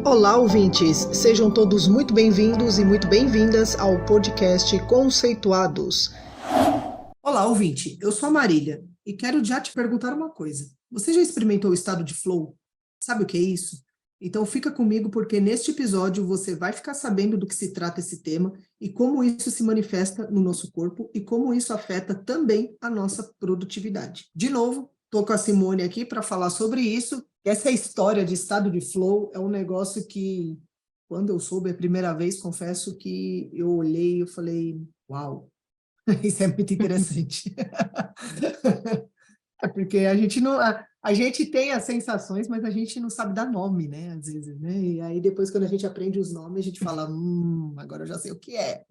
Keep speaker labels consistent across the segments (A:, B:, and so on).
A: Olá, ouvintes! Sejam todos muito bem-vindos e muito bem-vindas ao podcast Conceituados. Olá, ouvinte! Eu sou a Marília e quero já te perguntar uma coisa. Você já experimentou o estado de flow? Sabe o que é isso? Então fica comigo porque neste episódio você vai ficar sabendo do que se trata esse tema e como isso se manifesta no nosso corpo e como isso afeta também a nossa produtividade. De novo, estou com a Simone aqui para falar sobre isso. Essa história de estado de flow é um negócio que, quando eu soube a primeira vez, confesso que eu olhei e eu falei, uau, isso é muito interessante. É porque a gente não, a gente tem as sensações, mas a gente não sabe dar nome, né? Às vezes, né? E aí depois, quando a gente aprende os nomes, a gente fala, agora eu já sei o que é.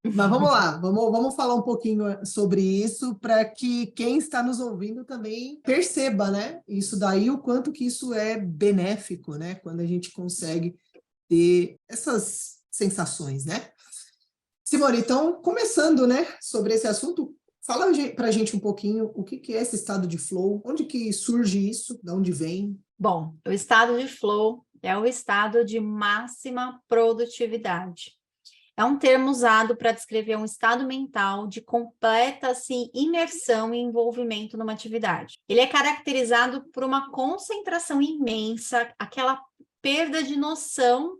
A: Mas vamos lá, vamos falar um pouquinho sobre isso para que quem está nos ouvindo também perceba, né? Isso daí, o quanto que isso é benéfico, né? Quando a gente consegue ter essas sensações, né? Simone, então, começando, né, sobre esse assunto, fala para a gente um pouquinho o que é esse estado de flow, onde que surge isso, de onde vem?
B: Bom, o estado de flow é o estado de máxima produtividade. É um termo usado para descrever um estado mental de completa assim, imersão e envolvimento numa atividade. Ele é caracterizado por uma concentração imensa, aquela perda de noção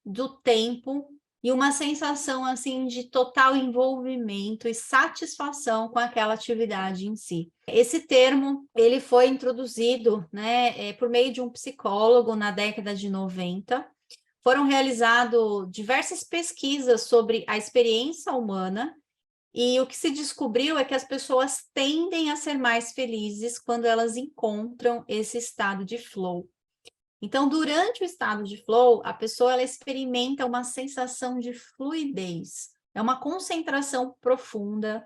B: do tempo e uma sensação assim de total envolvimento e satisfação com aquela atividade em si. Esse termo ele foi introduzido, né, por meio de um psicólogo na década de 90. Foram realizadas diversas pesquisas sobre a experiência humana e o que se descobriu é que as pessoas tendem a ser mais felizes quando elas encontram esse estado de flow. Então, durante o estado de flow, a pessoa ela experimenta uma sensação de fluidez, é uma concentração profunda,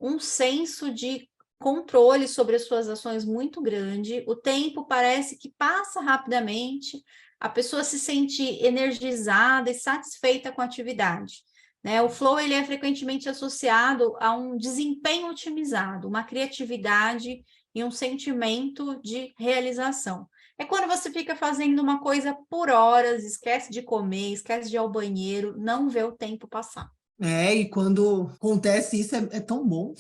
B: um senso de controle sobre as suas ações muito grande, o tempo parece que passa rapidamente, a pessoa se sente energizada e satisfeita com a atividade. Né? O flow ele é frequentemente associado a um desempenho otimizado, uma criatividade e um sentimento de realização. É quando você fica fazendo uma coisa por horas, esquece de comer, esquece de ir ao banheiro, não vê o tempo passar.
A: E quando acontece isso é tão bom,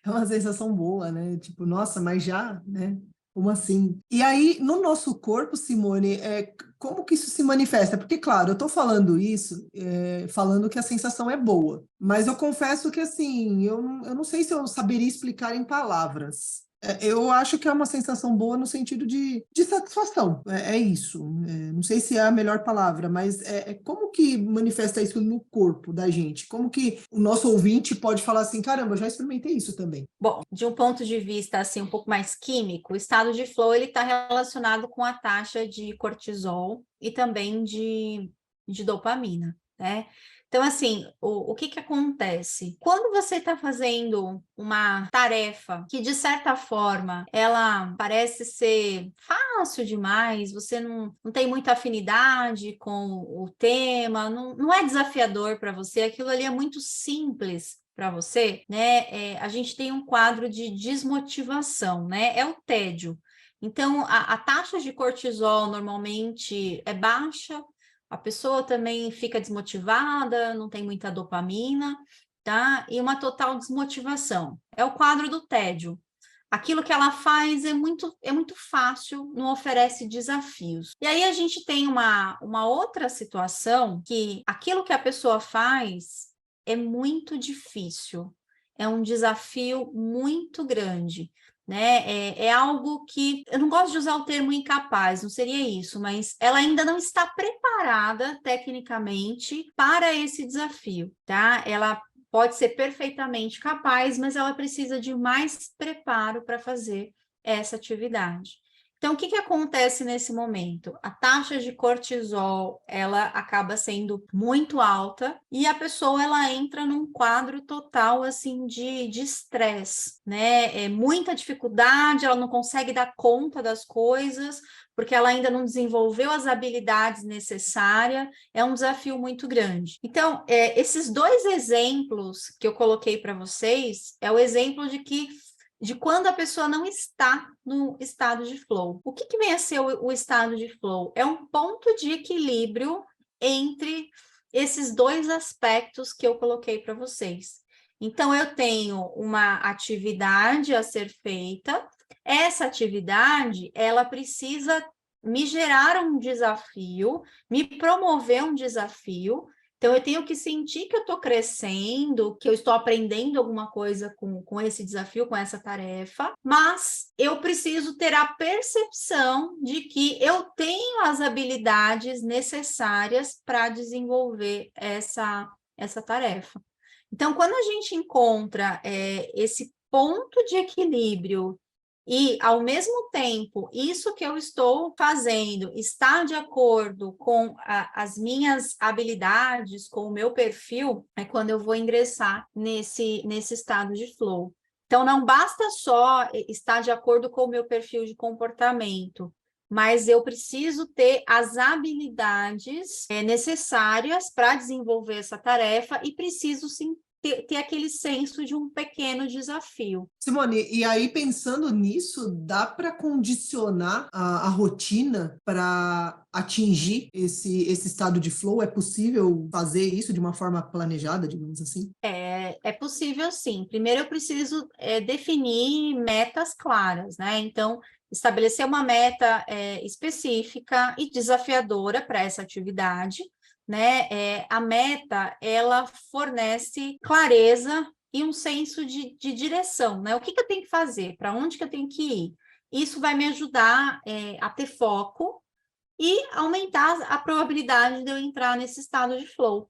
A: é uma sensação boa, né? Tipo, nossa, mas já, né? Como assim? E aí, no nosso corpo, Simone, como que isso se manifesta? Porque, claro, eu estou falando isso, falando que a sensação é boa, mas eu confesso que, assim, eu não sei se eu saberia explicar em palavras. Eu acho que é uma sensação boa no sentido de satisfação, é isso. Não sei se é a melhor palavra, mas como que manifesta isso no corpo da gente? Como que o nosso ouvinte pode falar assim, caramba, eu já experimentei isso também?
B: Bom, de um ponto de vista assim um pouco mais químico, o estado de flow ele está relacionado com a taxa de cortisol e também de dopamina, né? Então, assim, o que acontece? Quando você está fazendo uma tarefa que, de certa forma, ela parece ser fácil demais, você não tem muita afinidade com o tema, não é desafiador para você, aquilo ali é muito simples para você, né? A gente tem um quadro de desmotivação, né? É o tédio. Então, a taxa de cortisol normalmente é baixa, a pessoa também fica desmotivada, não tem muita dopamina, tá? E uma total desmotivação. É o quadro do tédio. Aquilo que ela faz é muito fácil, não oferece desafios. E aí a gente tem uma outra situação que aquilo que a pessoa faz é muito difícil, é um desafio muito grande. Né? É algo que eu não gosto de usar o termo incapaz, não seria isso, mas ela ainda não está preparada tecnicamente para esse desafio, tá? Ela pode ser perfeitamente capaz, mas ela precisa de mais preparo para fazer essa atividade. Então, o que acontece nesse momento? A taxa de cortisol, ela acaba sendo muito alta e a pessoa, ela entra num quadro total, assim, de estresse, né? É muita dificuldade, ela não consegue dar conta das coisas, porque ela ainda não desenvolveu as habilidades necessárias, é um desafio muito grande. Então, esses dois exemplos que eu coloquei para vocês, é o exemplo de que de quando a pessoa não está no estado de flow. O que vem a ser o estado de flow? É um ponto de equilíbrio entre esses dois aspectos que eu coloquei para vocês. Então, eu tenho uma atividade a ser feita, essa atividade, ela precisa me gerar um desafio, me promover um desafio. Então, eu tenho que sentir que eu estou crescendo, que eu estou aprendendo alguma coisa com esse desafio, com essa tarefa, mas eu preciso ter a percepção de que eu tenho as habilidades necessárias para desenvolver essa tarefa. Então, quando a gente encontra esse ponto de equilíbrio e, ao mesmo tempo, isso que eu estou fazendo está de acordo com as minhas habilidades, com o meu perfil, é quando eu vou ingressar nesse estado de flow. Então, não basta só estar de acordo com o meu perfil de comportamento, mas eu preciso ter as habilidades necessárias para desenvolver essa tarefa e preciso sim ter aquele senso de um pequeno desafio.
A: Simone, e aí pensando nisso, dá para condicionar a rotina para atingir esse estado de flow? É possível fazer isso de uma forma planejada, digamos assim?
B: É possível, sim. Primeiro, eu preciso definir metas claras, né? Então, estabelecer uma meta específica e desafiadora para essa atividade, né? A meta, ela fornece clareza e um senso de direção, né? O que eu tenho que fazer? Para onde que eu tenho que ir? Isso vai me ajudar a ter foco e aumentar a probabilidade de eu entrar nesse estado de flow.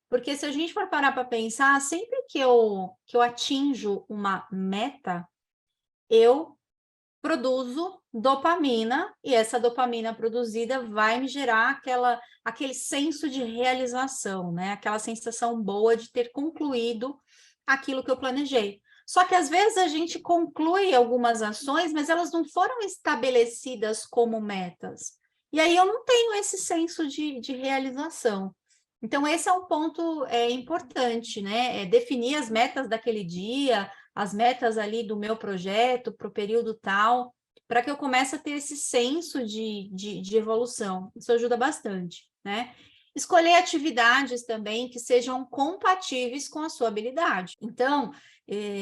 B: Porque se a gente for parar para pensar, sempre que eu atinjo uma meta, eu produzo dopamina, e essa dopamina produzida vai me gerar aquele senso de realização, né? Aquela sensação boa de ter concluído aquilo que eu planejei. Só que às vezes a gente conclui algumas ações, mas elas não foram estabelecidas como metas. E aí eu não tenho esse senso de realização. Então, esse é um ponto importante, né? Definir as metas daquele dia, as metas ali do meu projeto para o período tal, para que eu comece a ter esse senso de evolução. Isso ajuda bastante, né? Escolher atividades também que sejam compatíveis com a sua habilidade. Então,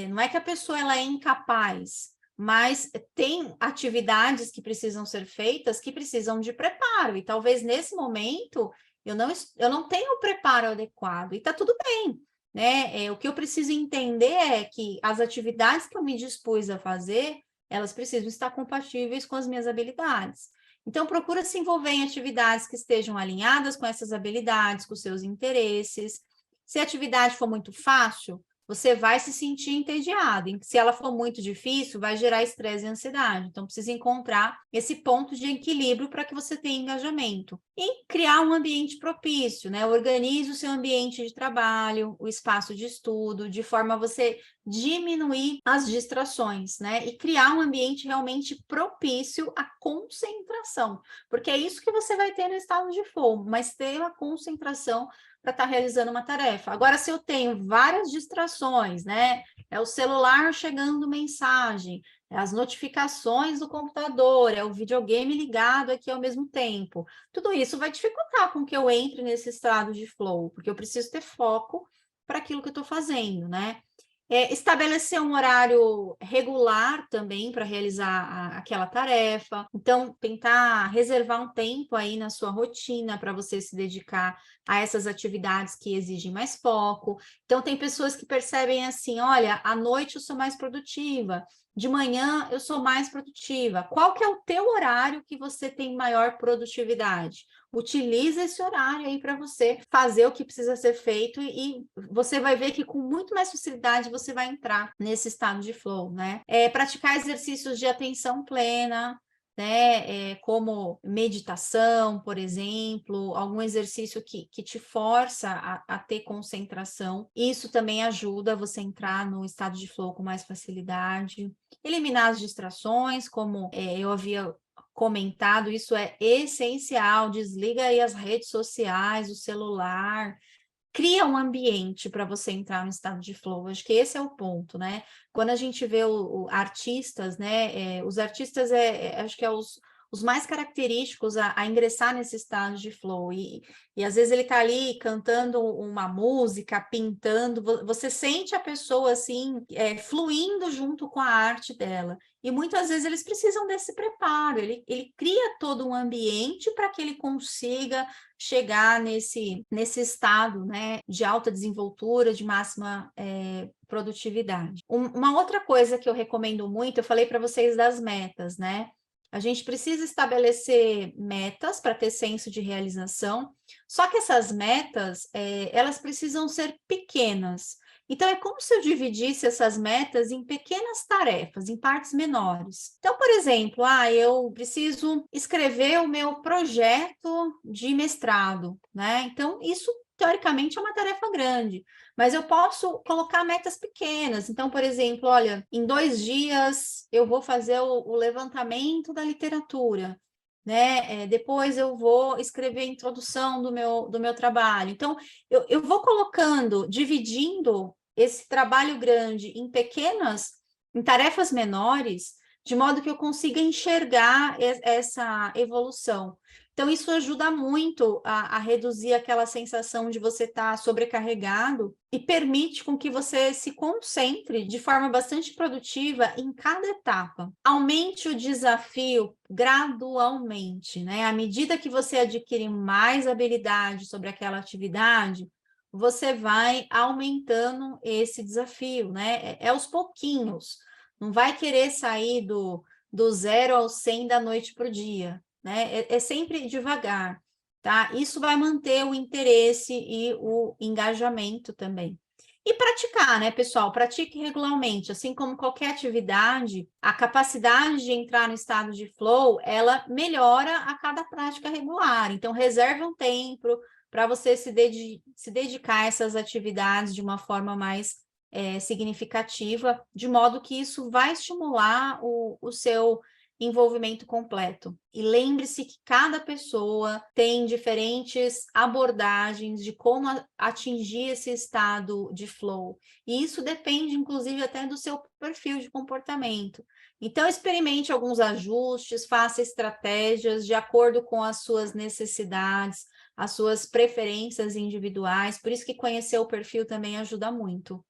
B: não é que a pessoa ela é incapaz, mas tem atividades que precisam ser feitas que precisam de preparo, e talvez nesse momento eu não tenho o preparo adequado, e está tudo bem, né? O que eu preciso entender é que as atividades que eu me dispus a fazer, elas precisam estar compatíveis com as minhas habilidades. Então, procura se envolver em atividades que estejam alinhadas com essas habilidades, com seus interesses. Se a atividade for muito fácil, você vai se sentir entediado. Se ela for muito difícil, vai gerar estresse e ansiedade. Então, precisa encontrar esse ponto de equilíbrio para que você tenha engajamento. E criar um ambiente propício, né? Organize o seu ambiente de trabalho, o espaço de estudo, de forma a você diminuir as distrações, né? E criar um ambiente realmente propício à concentração, porque é isso que você vai ter no estado de flow, mas ter uma concentração para estar realizando uma tarefa. Agora, se eu tenho várias distrações, né? É o celular chegando mensagem, é as notificações do computador, é o videogame ligado aqui ao mesmo tempo. Tudo isso vai dificultar com que eu entre nesse estado de flow, porque eu preciso ter foco para aquilo que eu estou fazendo, né? Estabelecer um horário regular também para realizar aquela tarefa. Então, tentar reservar um tempo aí na sua rotina para você se dedicar a essas atividades que exigem mais foco. Então, tem pessoas que percebem assim, olha, à noite eu sou mais produtiva, de manhã eu sou mais produtiva. Qual que é o teu horário que você tem maior produtividade? Utiliza esse horário aí para você fazer o que precisa ser feito e você vai ver que com muito mais facilidade você vai entrar nesse estado de flow, né? Praticar exercícios de atenção plena, né? Como meditação, por exemplo, algum exercício que te força a ter concentração. Isso também ajuda você a entrar no estado de flow com mais facilidade. Eliminar as distrações, como eu havia comentado, isso é essencial. Desliga aí as redes sociais, o celular, cria um ambiente para você entrar no estado de flow. Acho que esse é o ponto, né? Quando a gente vê artistas, né? Os artistas acho que os mais característicos a ingressar nesse estado de flow. E às vezes ele está ali cantando uma música, pintando, você sente a pessoa assim, fluindo junto com a arte dela. E muitas vezes eles precisam desse preparo, ele cria todo um ambiente para que ele consiga chegar nesse estado, né, de alta desenvoltura, de máxima produtividade. Uma outra coisa que eu recomendo muito, eu falei para vocês das metas, né? A gente precisa estabelecer metas para ter senso de realização, só que essas metas, elas precisam ser pequenas. Então, é como se eu dividisse essas metas em pequenas tarefas, em partes menores. Então, por exemplo, eu preciso escrever o meu projeto de mestrado, né? Então, isso, teoricamente, é uma tarefa grande, mas eu posso colocar metas pequenas. Então, por exemplo, olha, em 2 dias eu vou fazer o levantamento da literatura, né? Depois eu vou escrever a introdução do meu trabalho. Então, eu vou colocando, dividindo esse trabalho grande em tarefas menores, de modo que eu consiga enxergar essa evolução. Então, isso ajuda muito a reduzir aquela sensação de você estar sobrecarregado e permite com que você se concentre de forma bastante produtiva em cada etapa. Aumente o desafio gradualmente, né? À medida que você adquire mais habilidade sobre aquela atividade, você vai aumentando esse desafio, né? É aos pouquinhos. Não vai querer sair do 0 ao 100 da noite para o dia, né? É sempre devagar, tá? Isso vai manter o interesse e o engajamento também. E praticar, né, pessoal? Pratique regularmente. Assim como qualquer atividade, a capacidade de entrar no estado de flow, ela melhora a cada prática regular. Então, reserve um tempo para você se dedicar a essas atividades de uma forma mais significativa, de modo que isso vai estimular o seu envolvimento completo. E lembre-se que cada pessoa tem diferentes abordagens de como atingir esse estado de flow. E isso depende, inclusive, até do seu perfil de comportamento. Então, experimente alguns ajustes, faça estratégias de acordo com as suas necessidades, as suas preferências individuais. Por isso que conhecer o perfil também ajuda muito.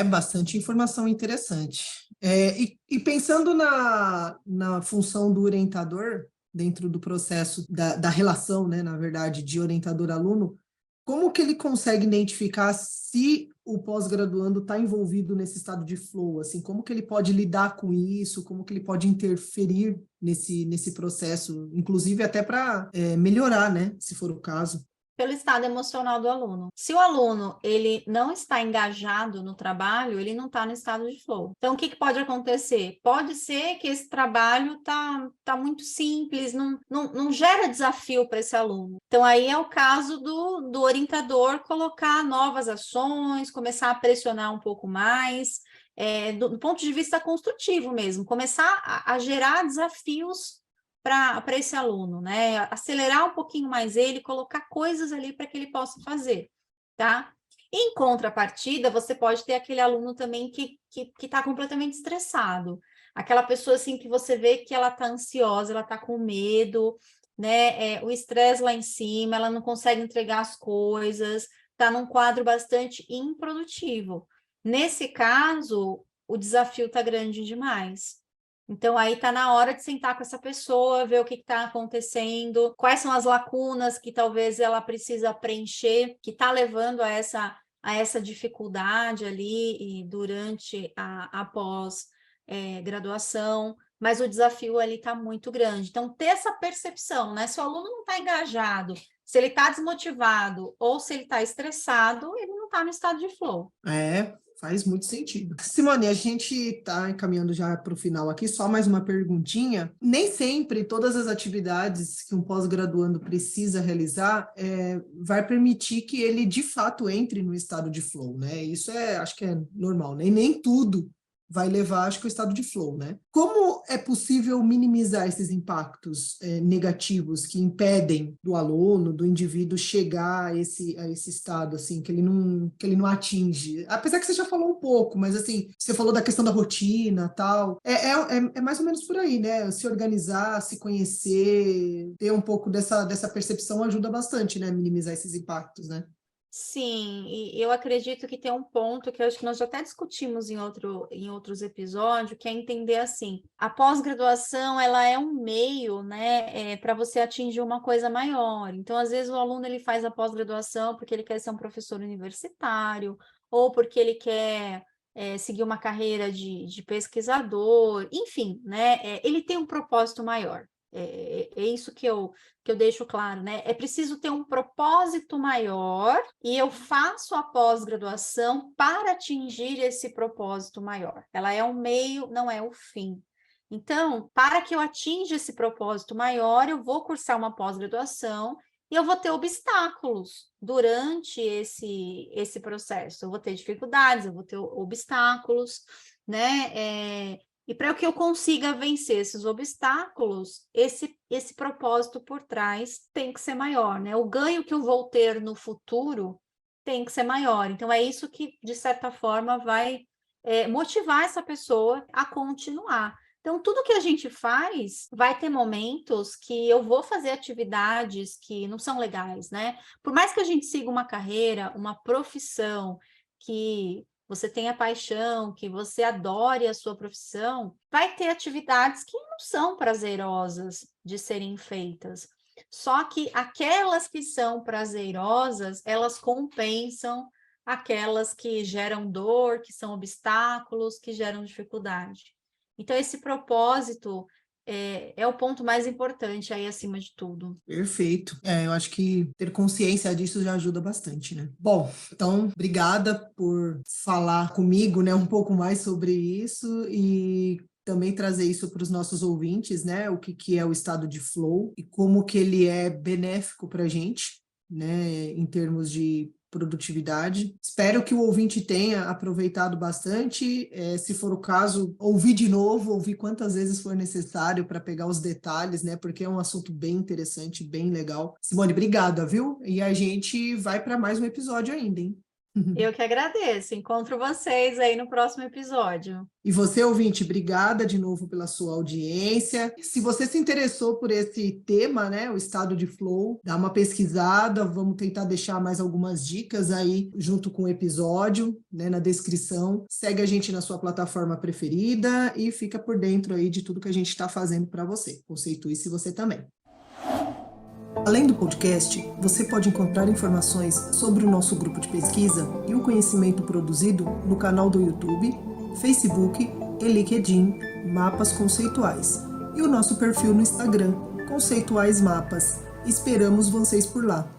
A: Bastante informação interessante. E pensando na função do orientador, dentro do processo da relação, né, na verdade, de orientador-aluno, como que ele consegue identificar se o pós-graduando está envolvido nesse estado de flow? Assim, como que ele pode lidar com isso? Como que ele pode interferir nesse processo, inclusive até para melhorar, né, se for o caso?
B: Pelo estado emocional do aluno. Se o aluno ele não está engajado no trabalho, ele não está no estado de flow. Então, o que pode acontecer? Pode ser que esse trabalho tá muito simples, não gera desafio para esse aluno. Então, aí é o caso do orientador colocar novas ações, começar a pressionar um pouco mais, do ponto de vista construtivo mesmo, começar a gerar desafios para esse aluno, né? Acelerar um pouquinho mais ele, colocar coisas ali para que ele possa fazer, tá? Em contrapartida, você pode ter aquele aluno também que está completamente estressado, aquela pessoa assim que você vê que ela está ansiosa, ela está com medo, né? O estresse lá em cima, ela não consegue entregar as coisas, está num quadro bastante improdutivo. Nesse caso, o desafio está grande demais. Então, aí está na hora de sentar com essa pessoa, ver o que está acontecendo, quais são as lacunas que talvez ela precisa preencher, que está levando a essa dificuldade ali e durante a pós-graduação, mas o desafio ali está muito grande. Então, ter essa percepção, né? Se o aluno não está engajado, se ele está desmotivado ou se ele está estressado, ele não está no estado de flow.
A: Faz muito sentido. Simone, a gente está encaminhando já para o final aqui, só mais uma perguntinha. Nem sempre todas as atividades que um pós-graduando precisa realizar vai permitir que ele, de fato, entre no estado de flow, né? Isso acho que é normal, né? E nem tudo vai levar, acho que, ao estado de flow, né? Como é possível minimizar esses impactos negativos que impedem do aluno, do indivíduo chegar a esse estado, assim, que ele não atinge? Apesar que você já falou um pouco, mas, assim, você falou da questão da rotina, tal. É mais ou menos por aí, né? Se organizar, se conhecer, ter um pouco dessa percepção ajuda bastante, né? A minimizar esses impactos, né?
B: Sim, e eu acredito que tem um ponto que eu acho que nós já até discutimos em outros episódios, que é entender assim, a pós-graduação ela é um meio, né, para você atingir uma coisa maior. Então, às vezes, o aluno ele faz a pós-graduação porque ele quer ser um professor universitário, ou porque ele quer seguir uma carreira de pesquisador, enfim, né, ele tem um propósito maior. É isso que eu deixo claro, né? É preciso ter um propósito maior e eu faço a pós-graduação para atingir esse propósito maior. Ela é um meio, não é o fim. Então, para que eu atinja esse propósito maior, eu vou cursar uma pós-graduação e eu vou ter obstáculos durante esse processo. Eu vou ter dificuldades, eu vou ter obstáculos, né? E para que eu consiga vencer esses obstáculos, esse propósito por trás tem que ser maior, né? O ganho que eu vou ter no futuro tem que ser maior. Então, é isso que, de certa forma, vai motivar essa pessoa a continuar. Então, tudo que a gente faz vai ter momentos que eu vou fazer atividades que não são legais, né? Por mais que a gente siga uma carreira, uma profissão que você tenha paixão, que você adore a sua profissão, vai ter atividades que não são prazerosas de serem feitas. Só que aquelas que são prazerosas, elas compensam aquelas que geram dor, que são obstáculos, que geram dificuldade. Então, esse propósito é o ponto mais importante aí acima de tudo.
A: Perfeito. Eu acho que ter consciência disso já ajuda bastante, né? Bom, então, obrigada por falar comigo, né, um pouco mais sobre isso e também trazer isso para os nossos ouvintes, né? O que é o estado de flow e como que ele é benéfico para a gente, né, em termos de produtividade. Espero que o ouvinte tenha aproveitado bastante. Se for o caso, ouvir de novo, ouvir quantas vezes for necessário para pegar os detalhes, né? Porque é um assunto bem interessante, bem legal. Simone, obrigada, viu? E a gente vai para mais um episódio ainda, hein?
B: Eu que agradeço. Encontro vocês aí no próximo episódio.
A: E você, ouvinte, obrigada de novo pela sua audiência. Se você se interessou por esse tema, né, o estado de flow, dá uma pesquisada, vamos tentar deixar mais algumas dicas aí junto com o episódio, né, na descrição. Segue a gente na sua plataforma preferida e fica por dentro aí de tudo que a gente está fazendo para você. Conceitue-se você também. Além do podcast, você pode encontrar informações sobre o nosso grupo de pesquisa e o conhecimento produzido no canal do YouTube, Facebook e LinkedIn Mapas Conceituais e o nosso perfil no Instagram, Conceituais Mapas. Esperamos vocês por lá.